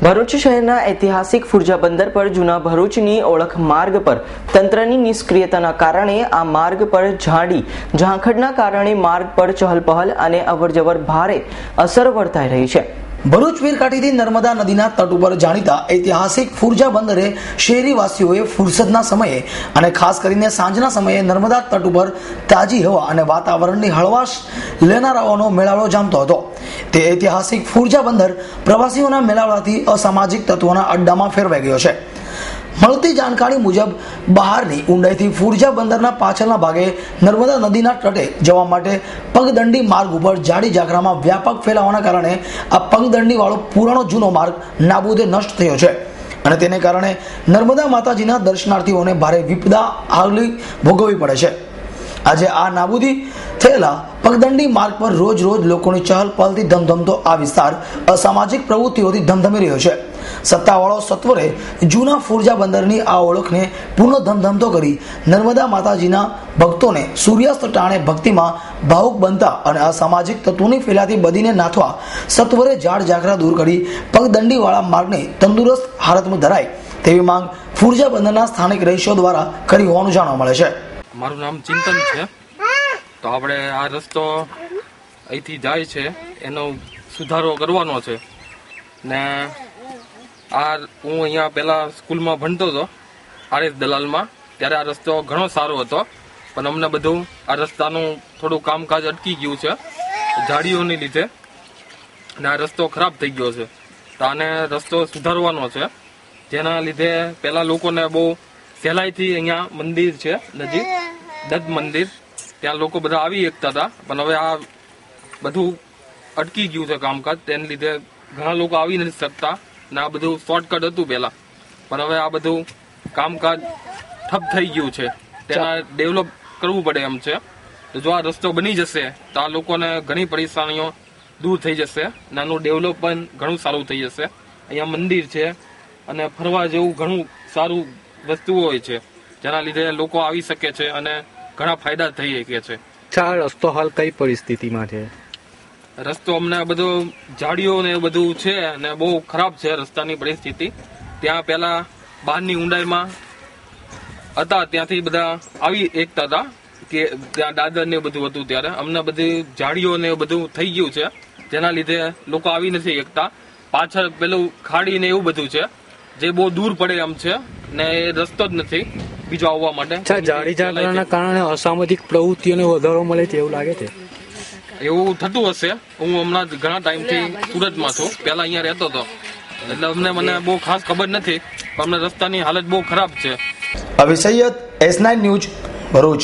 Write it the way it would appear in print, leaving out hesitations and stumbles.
ભરૂચ શહેરના ઐતિહાસિક ફુરજા બંદર પર જૂના ભરૂચની ઓળખ માર્ગ પર તંત્રની નિષ્ક્રિયતાના કારણે આ માર્ગ પર ઝાડી ઝાંખડના કારણે માર્ગ પર ચહલપહલ અને અવરજવર ભારે અસર વર્તાઈ રહી છે। ભરૂચ વીરકાઠીથી નર્મદા નદીના તટ ઉપર જાણીતા ઐતિહાસિક ફુરજા બંદરે શહેરીવાસીઓએ ફુરસદના સમયે અને ખાસ કરીને સાંજના સમયે નર્મદા તટ ઉપર તાજી હવા અને વાતાવરણની હળવાશ લેનારાઓનો મેળાવડો જામતો હતો। તે ઐતિહાસિક ફુરજા બંદર પ્રવાસીઓના મેળાવડાથી અસામાજિક તત્વોના અડ્ડામાં ફેરવાઈ ગયો છે। મળતી જાણકારી મુજબ બહારની ઊંડાઈથી ફુરજા બંદરના પાછળના ભાગે નર્મદા નદીના તટે જવા માટે પગદંડી માર્ગ ઉપર જાડી ઝાકરામાં વ્યાપક ફેલાવાના કારણે આ પગદંડી વાળો પુરાણો જૂનો માર્ગ નાબૂદે નષ્ટ થયો છે અને તેને કારણે નર્મદા માતાજીના દર્શનાર્થીઓને ભારે વિપદા હાલવી ભોગવવી પડે છે। આજે આ નાબૂદી થયેલા પગદંડી માર્ગ પર રોજ રોજ લોકોની ચહલ પહલથી ધમધમતો આ વિસ્તાર અસામાજિક પ્રવૃત્તિઓથી ધમધમી રહ્યો છે। સત્તાવાળો સત્વરે જૂના ફુરજા બંદરની આ ઓળખને પુનઃ ધમધમતો કરી નર્મદા માતાજીના ભક્તોને સૂર્યાસ્ત ટાણે ભક્તિમાં ભાવુક બનતા અને અસામાજિક તત્વોની ફેલાતી બદીને નાથવા સત્વરે ઝાડ ઝાકરા દૂર કરી પગદંડી વાળા માર્ગને તંદુરસ્ત હાલતમાં ધરાય તેવી માંગ ફુરજા બંદરના સ્થાનિક રહીશો દ્વારા કરી હોવાનું જાણવા મળે છે। મારું નામ ચિંતન છે। તો આપણે આ રસ્તો અહીંથી જાય છે એનો સુધારો કરવાનો છે ને આ હું અહીંયા પહેલા સ્કૂલમાં ભણતો હતો RS દલાલમાં, ત્યારે આ રસ્તો ઘણો સારો હતો, પણ અમને બધું આ રસ્તાનું થોડું કામકાજ અટકી ગયું છે ઝાડીઓને લીધે ને આ રસ્તો ખરાબ થઈ ગયો છે। તો આને રસ્તો સુધારવાનો છે, જેના લીધે પહેલા લોકોને બહુ સહેલાઈથી અહીંયા મંદિર છે નજીક દત્ત મંદિર, ત્યાં લોકો બધા આવી શકતા હતા, પણ હવે આ બધું અટકી ગયું છે કામકાજ, તેને લીધે ઘણા લોકો આવી નથી શકતા ને આ બધું શોર્ટકટ હતું પહેલા, પણ હવે આ બધું કામકાજ ઠપ થઈ ગયું છે, તેના ડેવલપ કરવું પડે એમ છે। તો જો આ રસ્તો બની જશે તો આ લોકોને ઘણી પરેશાનીઓ દૂર થઈ જશે, નાનું ડેવલપ પણ ઘણું સારું થઈ જશે। અહીંયા મંદિર છે અને ફરવા જેવું ઘણું સારું વસ્તુઓ હોય છે, જેના લીધે લોકો આવી શકે છે અને ઘણા ફાયદા થઈ શકે છે। આ રસ્તો હાલ કઈ પરિસ્થિતિમાં છે? રસ્તો અમને બધું ઝાડીઓ ને બધું છે અને બહુ ખરાબ છે રસ્તાની પરિસ્થિતિ। ત્યાં પેલા બહારની ઊંડાઈમાં હતા, ત્યાંથી બધા આવી એકતા હતા કે ત્યાં દાદર ને બધું હતું, ત્યારે અમને બધી ઝાડીઓ ને બધું થઈ ગયું છે, જેના લીધે લોકો આવી નથી એકતા। પાછળ પેલું ખાડી ને એવું બધું છે જે બહુ દૂર પડે એમ છે ને એ રસ્તો જ નથી બીજો આવવા માટે। જાડી ઝાકરાના કારણે અસામાજિક પ્રવૃત્તિઓને વધારો મળે છે એવું લાગે છે? એવું થતું હશે। હું હમણાં ઘણા ટાઈમથી સુરતમાં છું, પહેલા અહીંયા રહેતો હતો, એટલે મને બહુ ખાસ ખબર નથી, પણ અમને રસ્તાની હાલત બહુ ખરાબ છે। હવે સૈયદ S9 ન્યૂઝ ભરૂચ।